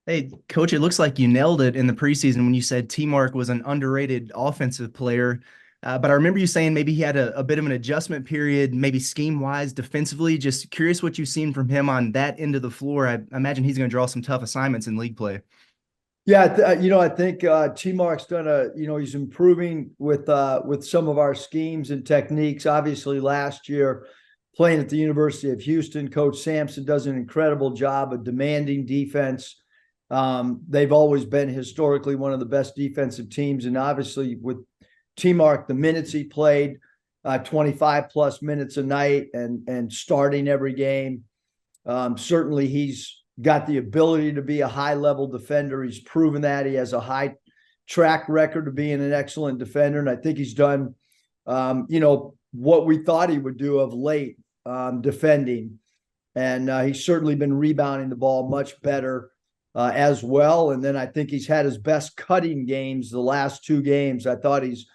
Hey, coach, it looks like you nailed it in the preseason when you said T-Mark was an underrated offensive player. But I remember you saying maybe he had a bit of an adjustment period, maybe scheme-wise, defensively. Just curious what you've seen from him on that end of the floor. I imagine he's going to draw some tough assignments in league play. Yeah, I think T Mark's done he's improving with some of our schemes and techniques. Obviously, last year playing at the University of Houston, Coach Sampson does an incredible job of demanding defense. They've always been historically one of the best defensive teams, and obviously with T Mark, the minutes he played, 25 plus minutes a night, and starting every game. Certainly, he's got the ability to be a high level defender. He's proven that he has a high track record of being an excellent defender. And I think he's done, what we thought he would do of late, defending. And he's certainly been rebounding the ball much better as well. And then I think he's had his best cutting games the last two games. I thought he's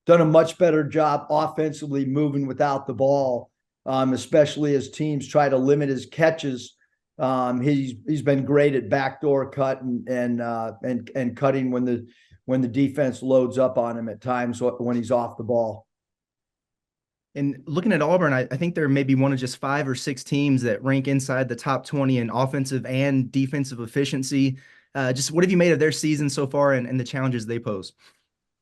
done a much better job offensively moving without the ball, especially as teams try to limit his catches. He's been great at backdoor cut and cutting when the defense loads up on him at times when he's off the ball. And looking at Auburn, I think they're maybe one of just five or six teams that rank inside the top 20 in offensive and defensive efficiency. Just what have you made of their season so far and the challenges they pose?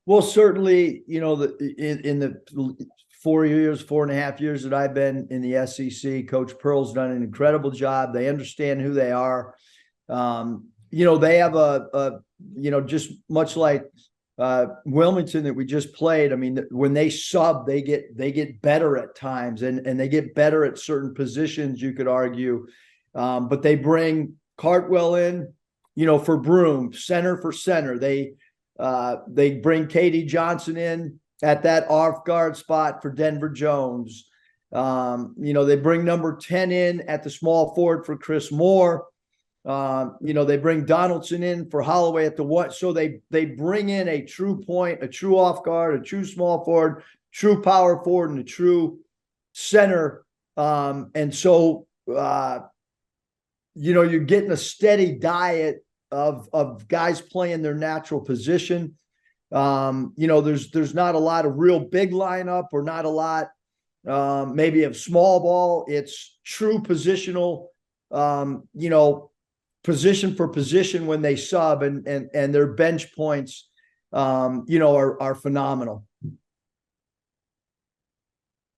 Well, certainly, in the 4 years, 4.5 years that I've been in the SEC, Coach Pearl's done an incredible job. They understand who they are. They have just much like Wilmington that we just played. I mean, when they sub, they get better at times, and they get better at certain positions, you could argue. But they bring Cartwell in, for Broom, center for center. They bring Katie Johnson in at that off guard spot for Denver Jones. They bring number 10 in at the small forward for Chris Moore. They bring Donaldson in for Holloway at the one. So they bring in a true point, a true off guard, a true small forward, true power forward, and a true center. And so, you're getting a steady diet of guys playing their natural position. There's not a lot of real big lineup or not a lot maybe of small ball. It's true positional, position for position when they sub, and their bench points, are phenomenal.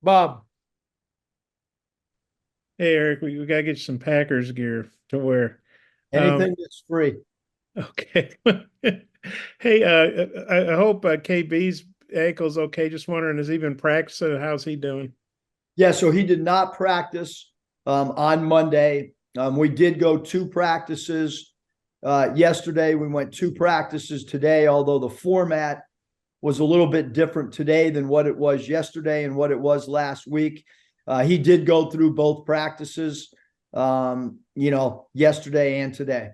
Bob. Hey, Eric, we got to get you some Packers gear to wear. Anything that's free. Okay. Hey, I hope KB's ankle's okay. Just wondering, has he been practicing? How's he doing? Yeah, so he did not practice on Monday. We did go two practices yesterday. We went two practices today, although the format was a little bit different today than what it was yesterday and what it was last week. He did go through both practices, yesterday and today.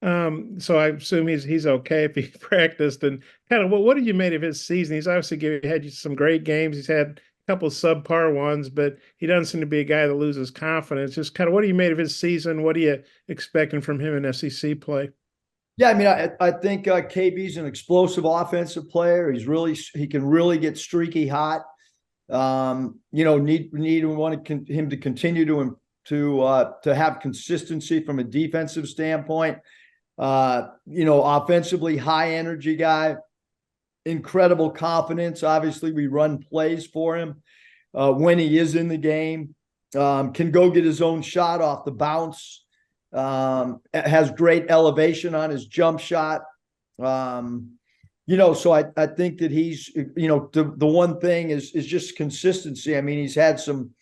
So I assume he's okay if he practiced. And kind of what have you made of his season? He's obviously had you some great games. He's had a couple of subpar ones, but he doesn't seem to be a guy that loses confidence. Just kind of what are you made of his season? What are you expecting from him in SEC play? Yeah, I mean, I think KB's an explosive offensive player. He can really get streaky hot. We want him to continue to have consistency from a defensive standpoint. Offensively, high energy guy, incredible confidence. Obviously, we run plays for him when he is in the game. Can go get his own shot off the bounce. Has great elevation on his jump shot. So I think that he's, the one thing is just consistency. I mean, he's had some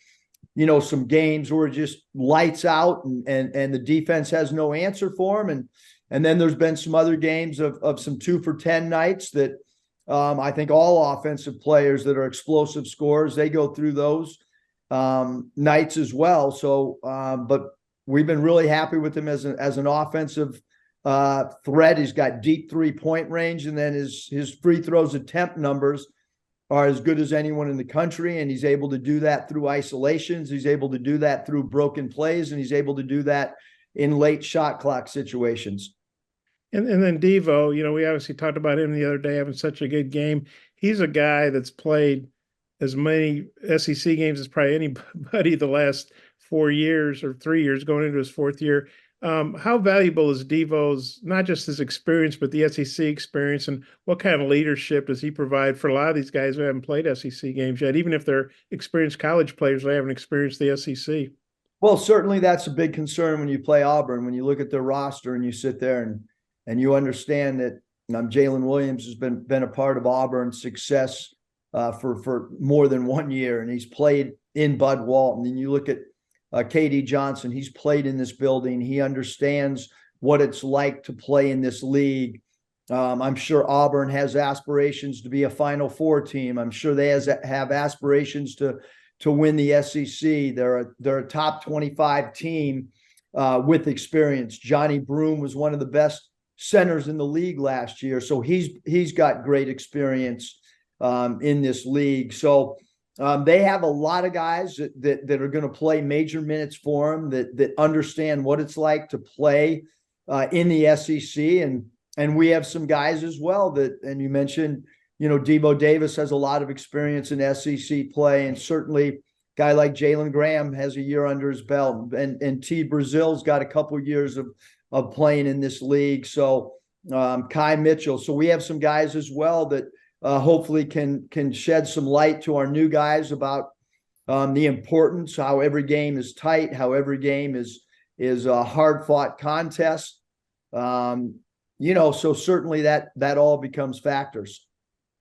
games where it just lights out and the defense has no answer for him. And then there's been some other games of some 2 for 10 nights that I think all offensive players that are explosive scorers, they go through those nights as well. So, but we've been really happy with him as an offensive threat. He's got deep 3-point range, and then his free throws attempt numbers are as good as anyone in the country. And he's able to do that through isolations. He's able to do that through broken plays, and he's able to do that in late shot clock situations. And then Devo, we obviously talked about him the other day having such a good game. He's a guy that's played as many SEC games as probably anybody the last 4 years or 3 years, going into his fourth year. How valuable is Devo's, not just his experience, but the SEC experience, and what kind of leadership does he provide for a lot of these guys who haven't played SEC games yet, even if they're experienced college players, they haven't experienced the SEC? Well, certainly that's a big concern when you play Auburn, when you look at their roster and you sit there and you understand that Jalen Williams has been a part of Auburn's success for more than 1 year, and he's played in Bud Walton. And you look at KD Johnson, he's played in this building. He understands what it's like to play in this league. I'm sure Auburn has aspirations to be a Final Four team. I'm sure they have aspirations to win the SEC. They're a top 25 team with experience. Johnny Broom was one of the best centers in the league last year, so he's got great experience in this league. So they have a lot of guys that are going to play major minutes for them, that understand what it's like to play in the SEC, and we have some guys as well and you mentioned, Devo Davis has a lot of experience in SEC play, and certainly a guy like Jalen Graham has a year under his belt, and T. Brazil's got a couple of years of playing in this league. So Kai Mitchell. So we have some guys as well that hopefully can shed some light to our new guys about the importance, how every game is tight, how every game is a hard-fought contest. So certainly that all becomes factors.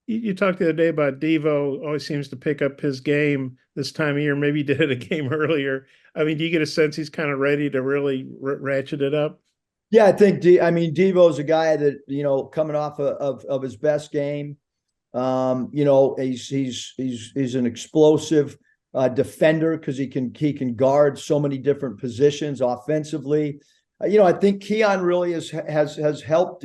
You talked the other day about Devo always seems to pick up his game this time of year. Maybe he did it a game earlier. I mean, do you get a sense he's kind of ready to really ratchet it up? Yeah, I think Devo's a guy that, coming off of his best game. He's an explosive defender because he can guard so many different positions offensively. I think Keon really has helped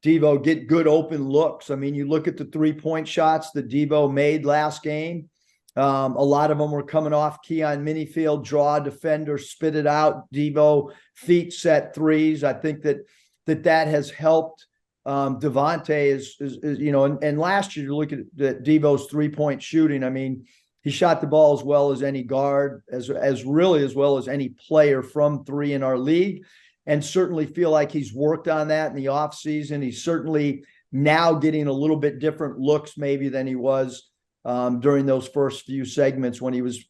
Devo get good open looks. I mean, you look at the 3-point shots that Devo made last game. A lot of them were coming off Keon Minifield, draw defender, spit it out. Devo feet set threes. I think that has helped. Devontae is and last year you look at Devo's 3-point shooting. I mean, he shot the ball as well as any guard, as well as any player from three in our league, and certainly feel like he's worked on that in the offseason. He's certainly now getting a little bit different looks maybe than he was during those first few segments when he was,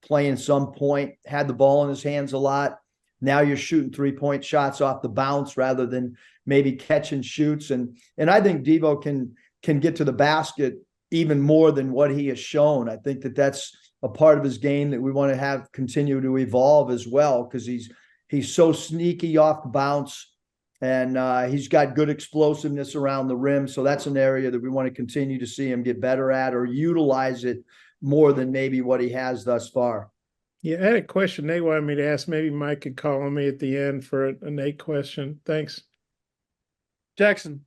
playing some point, had the ball in his hands a lot. Now you're shooting 3-point shots off the bounce rather than maybe catch and shoots. And I think Devo can get to the basket even more than what he has shown. I think that's a part of his game that we want to have continue to evolve as well, because he's so sneaky off the bounce, and he's got good explosiveness around the rim. So that's an area that we want to continue to see him get better at, or utilize it more than maybe what he has thus far. Yeah, I had a question they wanted me to ask. Maybe Mike could call on me at the end for a Nate question. Thanks. Jackson.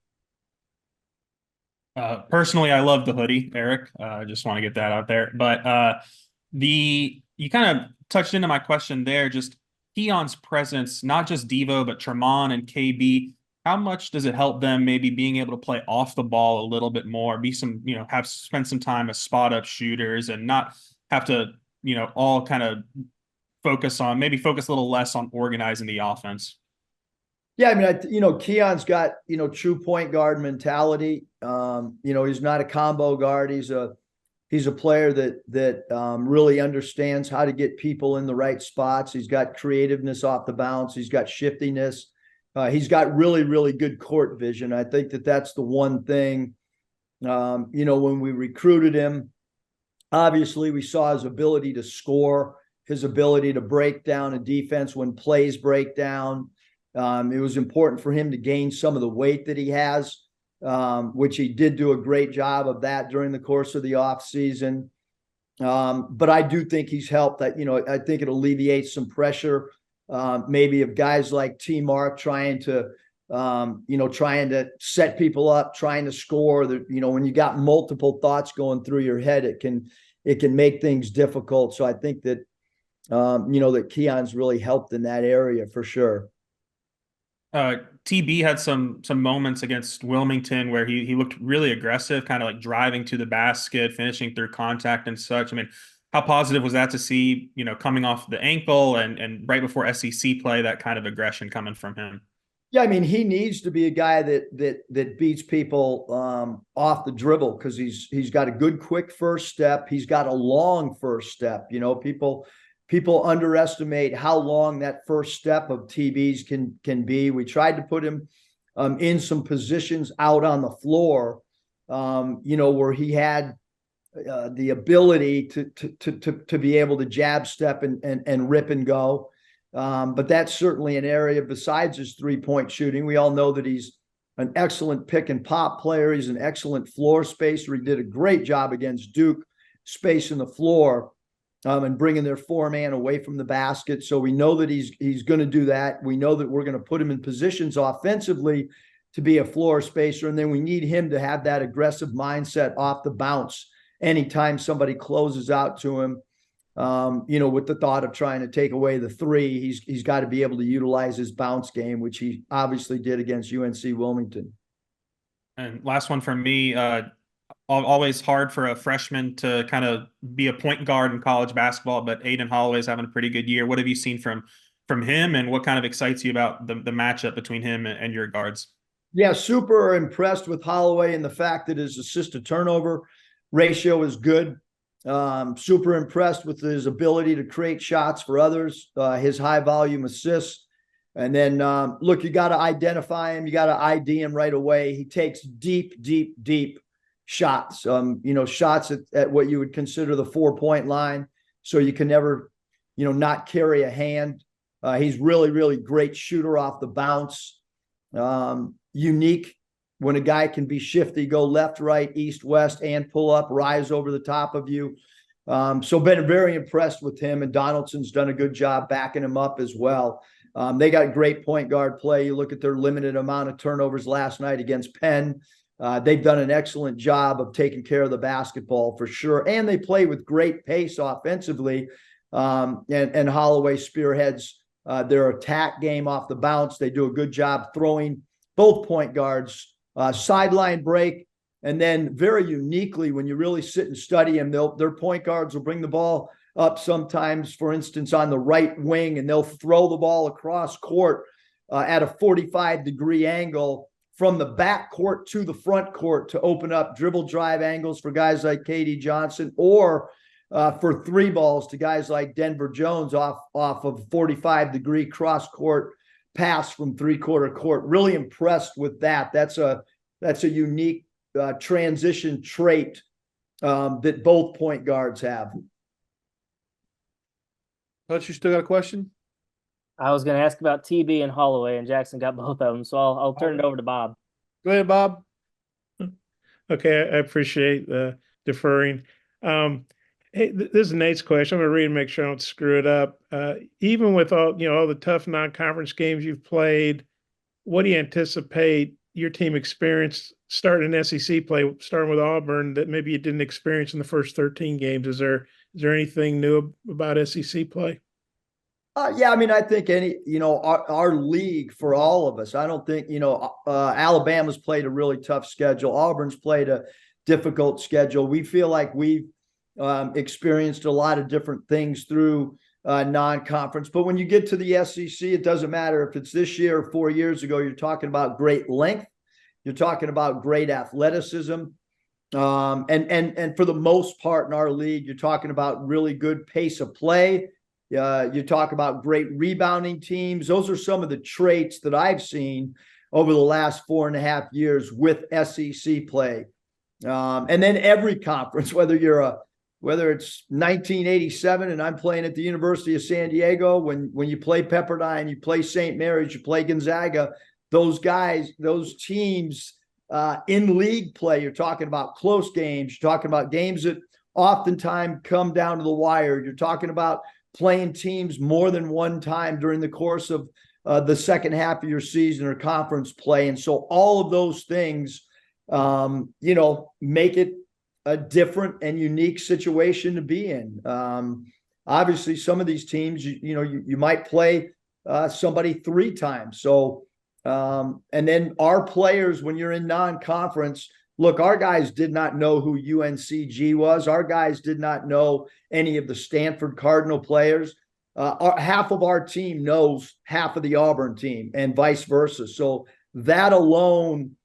Personally, I love the hoodie, Eric. I just want to get that out there. But you kind of touched into my question there, just Keon's presence, not just Devo, but Tremont and KB. How much does it help them maybe being able to play off the ball a little bit more, spend some time as spot up shooters and not have to, all kind of focus a little less on organizing the offense? Yeah, I mean, Keon's got, true point guard mentality. He's not a combo guard. He's a player that really understands how to get people in the right spots. He's got creativeness off the bounce. He's got shiftiness. He's got really, really good court vision. I think that's the one thing, when we recruited him, obviously we saw his ability to score, his ability to break down a defense when plays break down. It was important for him to gain some of the weight that he has, which he did do a great job of that during the course of the offseason. But I do think he's helped that, I think it alleviates some pressure, maybe of guys like T. Mark trying to set people up, trying to score. When you got multiple thoughts going through your head, it can make things difficult. So I think that that Keon's really helped in that area for sure. TB had some moments against Wilmington where he looked really aggressive, kind of like driving to the basket, finishing through contact and such. I mean, how positive was that to see, coming off the ankle and right before SEC play, that kind of aggression coming from him? Yeah, I mean, he needs to be a guy that beats people off the dribble, because he's got a good quick first step. He's got a long first step. People underestimate how long that first step of TB's can be. We tried to put him in some positions out on the floor, where he had the ability to be able to jab step and rip and go. But that's certainly an area besides his 3-point shooting. We all know that he's an excellent pick and pop player. He's an excellent floor spacer. He did a great job against Duke, spacing the floor and bringing their 4-man away from the basket. So we know that he's going to do that. We know that we're going to put him in positions offensively to be a floor spacer. And then we need him to have that aggressive mindset off the bounce anytime somebody closes out to him. With the thought of trying to take away the three, he's got to be able to utilize his bounce game, which he obviously did against UNC Wilmington. And last one from me, always hard for a freshman to kind of be a point guard in college basketball, but Aden Holloway's having a pretty good year. What have you seen from him, and what kind of excites you about the matchup between him and your guards? Yeah, super impressed with Holloway and the fact that his assist to turnover ratio is good. Super impressed with his ability to create shots for others, his high volume assists. And then, look, you got to identify him. You got to ID him right away. He takes deep shots, shots at what you would consider the 4-point line. So you can never, not carry a hand. He's really great shooter off the bounce. Unique when a guy can be shifty, go left, right, east, west, and pull up, rise over the top of you. So been very impressed with him, and Donaldson's done a good job backing him up as well. They got great point guard play. You look at their limited amount of turnovers last night against Penn. They've done an excellent job of taking care of the basketball for sure. And they play with great pace offensively. And Holloway spearheads their attack game off the bounce. They do a good job throwing both point guards sideline break. And then very uniquely, when you really sit and study them, their point guards will bring the ball up sometimes, for instance, on the right wing, and they'll throw the ball across court at a 45-degree angle from the back court to the front court to open up dribble drive angles for guys like KD Johnson, or for 3 balls to guys like Denver Jones off of 45-degree cross court pass from 3-quarter court. Really impressed with that. That's a unique transition trait that both point guards have. Coach, you still got a question? I was going to ask about TB and Holloway, and Jackson got both of them, so I'll turn it over to Bob. Go ahead, Bob. Okay, I appreciate deferring. Hey, this is Nate's question. I'm going to read and make sure I don't screw it up. Even with all the tough non-conference games you've played, what do you anticipate your team experienced starting in SEC play, starting with Auburn, that maybe you didn't experience in the first 13 games? Is there anything new about SEC play? Yeah, I mean, I think our league, for all of us, I don't think, Alabama's played a really tough schedule. Auburn's played a difficult schedule. We feel like we've experienced a lot of different things through non-conference. But when you get to the SEC, it doesn't matter if it's this year or 4 years ago. You're talking about great length. You're talking about great athleticism. And for the most part in our league, you're talking about really good pace of play. You talk about great rebounding teams. Those are some of the traits that I've seen over the last 4.5 years with SEC play. And then every conference, whether it's 1987 and I'm playing at the University of San Diego, when you play Pepperdine, you play St. Mary's, you play Gonzaga, those teams in league play, you're talking about close games. You're talking about games that oftentimes come down to the wire. You're talking about playing teams more than one time during the course of the second half of your season or conference play. And so all of those things, make it a different and unique situation to be in. obviously some of these teams, you might play somebody 3 times. So, and then our players, when you're in non-conference, look, our guys did not know who UNCG was. Our guys did not know any of the Stanford Cardinal players. Half of our team knows half of the Auburn team and vice versa. So that alone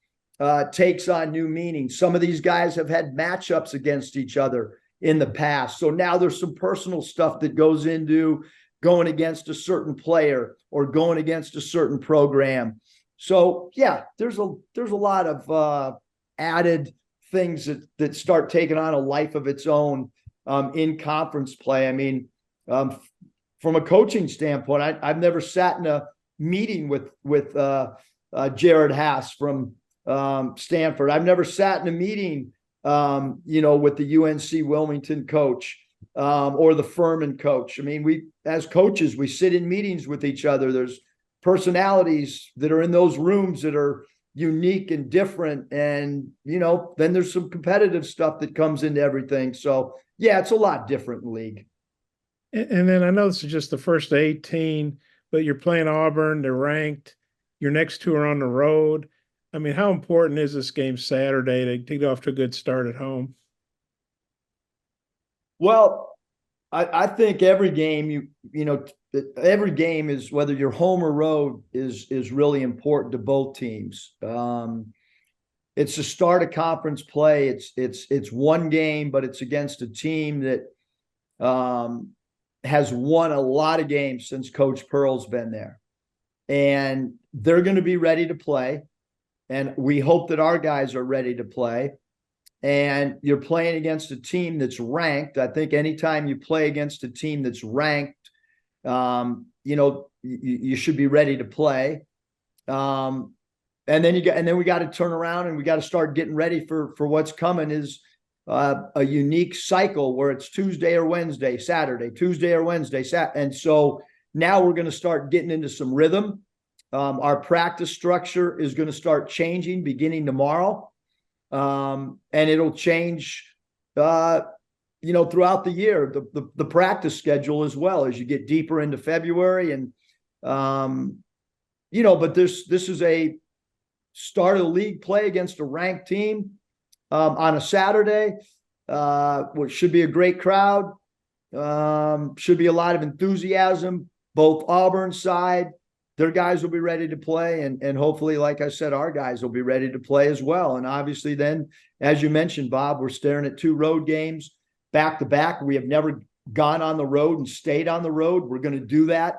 takes on new meaning. Some of these guys have had matchups against each other in the past. So now there's some personal stuff that goes into going against a certain player or going against a certain program. So yeah, there's a lot of added things that start taking on a life of its own in conference play. I mean, from a coaching standpoint, I've never sat in a meeting with Jared Haas from Stanford. I've never sat in a meeting, with the UNC Wilmington coach or the Furman coach. I mean, we as coaches, we sit in meetings with each other. There's personalities that are in those rooms that are unique and different. And, then there's some competitive stuff that comes into everything. So yeah, it's a lot different in league. And then I know this is just the first 18, but you're playing Auburn, they're ranked. Your next 2 are on the road. I mean, how important is this game Saturday to get off to a good start at home? Well, I think every game, every game is, whether you're home or road, is really important to both teams. It's the start of conference play. It's one game, but it's against a team that has won a lot of games since Coach Pearl's been there. And they're going to be ready to play. And we hope that our guys are ready to play. And you're playing against a team that's ranked. I think anytime you play against a team that's ranked, you should be ready to play. And then we got to turn around and we got to start getting ready for what's coming is a unique cycle where it's Tuesday or Wednesday, Saturday, Tuesday or Wednesday, and so now we're going to start getting into some rhythm. Our practice structure is going to start changing beginning tomorrow. And it'll change, throughout the year, the practice schedule as well as you get deeper into February. And, but this is a start of the league play against a ranked team on a Saturday, which should be a great crowd. Should be a lot of enthusiasm, both Auburn side. Their guys will be ready to play. And hopefully, like I said, our guys will be ready to play as well. And obviously then, as you mentioned, Bob, we're staring at 2 road games back to back. We have never gone on the road and stayed on the road. We're going to do that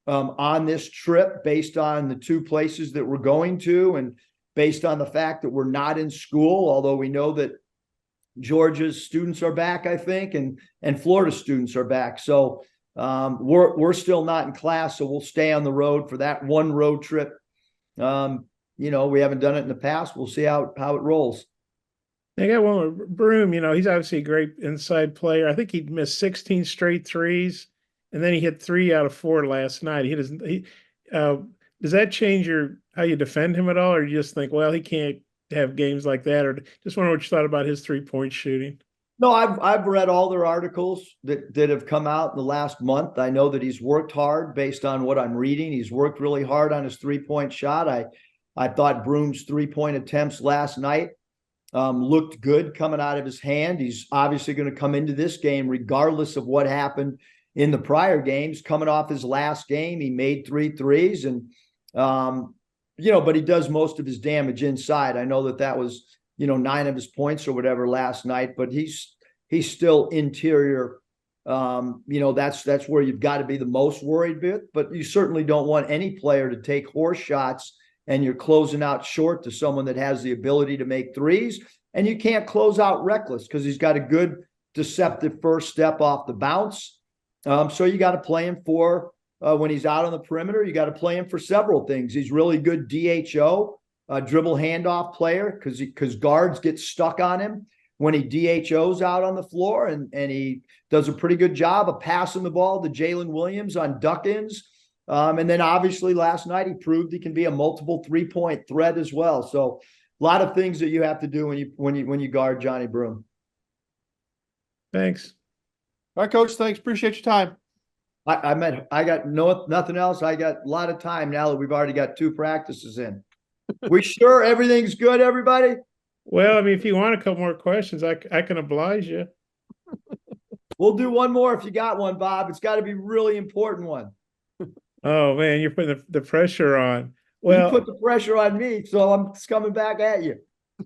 on this trip based on the 2 places that we're going to and based on the fact that we're not in school, although we know that Georgia's students are back, I think, and Florida students are back. So we're still not in class, so we'll stay on the road for that one road trip. We haven't done it in the past. We'll see how it rolls. I got one more. Broom, he's obviously a great inside player. I think he missed 16 straight threes, and then he hit 3 out of 4 last night. Does that change how you defend him at all, or you just think, well, he can't have games like that, or just wonder what you thought about his 3-point shooting? No, I've read all their articles that have come out in the last month. I know that he's worked hard based on what I'm reading. He's worked really hard on his 3-point shot. I thought Broom's 3-point attempts last night looked good coming out of his hand. He's obviously going to come into this game, regardless of what happened in the prior games. Coming off his last game, he made 3 threes, and but he does most of his damage inside. I know that was 9 of his points or whatever last night, but he's still interior. That's where you've got to be the most worried bit, but you certainly don't want any player to take horse shots and you're closing out short to someone that has the ability to make threes. And you can't close out reckless because he's got a good deceptive first step off the bounce. So you got to play him for when he's out on the perimeter, you got to play him for several things. He's really good DHO, dribble handoff player, because guards get stuck on him when he DHOs out on the floor, and he does a pretty good job of passing the ball to Jalen Williams on duck-ins. And then obviously last night he proved he can be a multiple 3-point threat as well. So a lot of things that you have to do when you guard Johnny Broom. Thanks. All right, Coach. Thanks. Appreciate your time. I got nothing else. I got a lot of time now that we've already got 2 practices in. We sure everything's good, everybody? Well, I mean, if you want a couple more questions, I can oblige you. We'll do one more if you got one, Bob. It's got to be really important one. Oh man, you're putting the pressure on. You Well, put the pressure on me, so I'm coming back at you.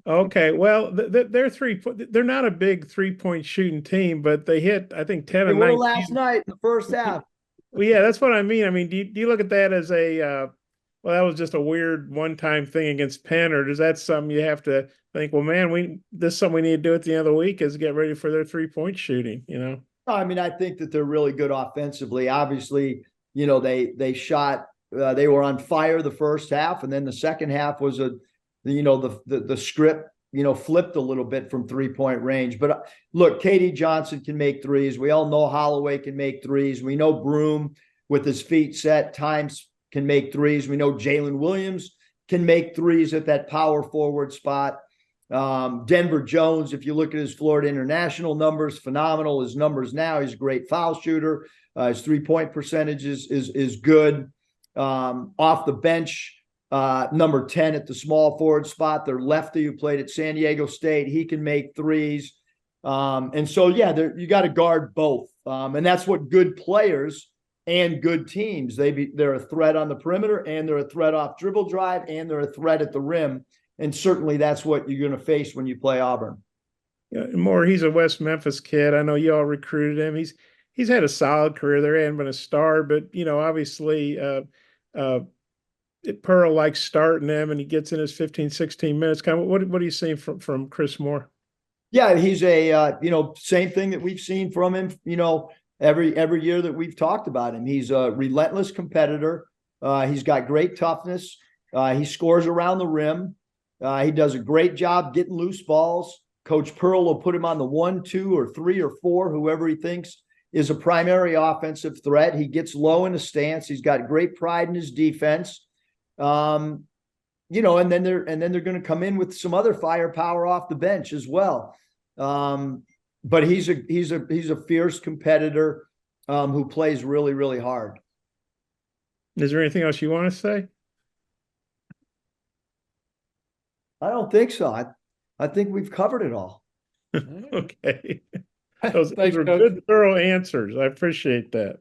okay. Well, they're not a big 3-point shooting team, but they hit, I think, 10 They and were 19. last night in the first half. Well, yeah, that's what I mean. I mean, do you look at that as well, that was just a weird one-time thing against Penn, or does that something you have to think, well, man, this is something we need to do at the end of the week is get ready for their 3-point shooting, you know? I mean, I think that they're really good offensively. Obviously, you know, they shot, they were on fire the first half, and then the second half was the script, you know, flipped a little bit from 3-point range. But look, KD Johnson can make threes. We all know Holloway can make threes. We know Broom with his feet set times can make threes. We know Jalen Williams can make threes at that power forward spot. Denver Jones, if you look at his Florida International numbers, phenomenal. His numbers now, he's a great foul shooter. His 3-point percentage is good. Off the bench, number 10 at the small forward spot, their lefty who played at San Diego State, he can make threes. And so, yeah, you got to guard both. And that's what good players and good teams, they're a threat on the perimeter, and they're a threat off dribble drive, and they're a threat at the rim. And certainly that's what you're going to face when you play Auburn. Yeah, Moore, he's a West Memphis kid. I know you all recruited him. He's had a solid career there. He hasn't been a star, but you know, obviously Pearl likes starting him, and he gets in his 15, 16 minutes. Kind of what are you seeing from Chris Moore? Yeah, he's a same thing that we've seen from him, you know, every year that we've talked about him. He's a relentless competitor. He's got great toughness. He scores around the rim. He does a great job getting loose balls. Coach Pearl will put him on the 1, 2, or 3, or 4, whoever he thinks is a primary offensive threat. He gets low in the stance. He's got great pride in his defense. And then they're going to come in with some other firepower off the bench as well. But he's a fierce competitor who plays really, really hard. Is there anything else you want to say? I don't think so. I think we've covered it all. Okay. Those Thanks, are Coach. good, thorough answers. I appreciate that.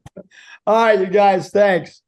All right, you guys. Thanks.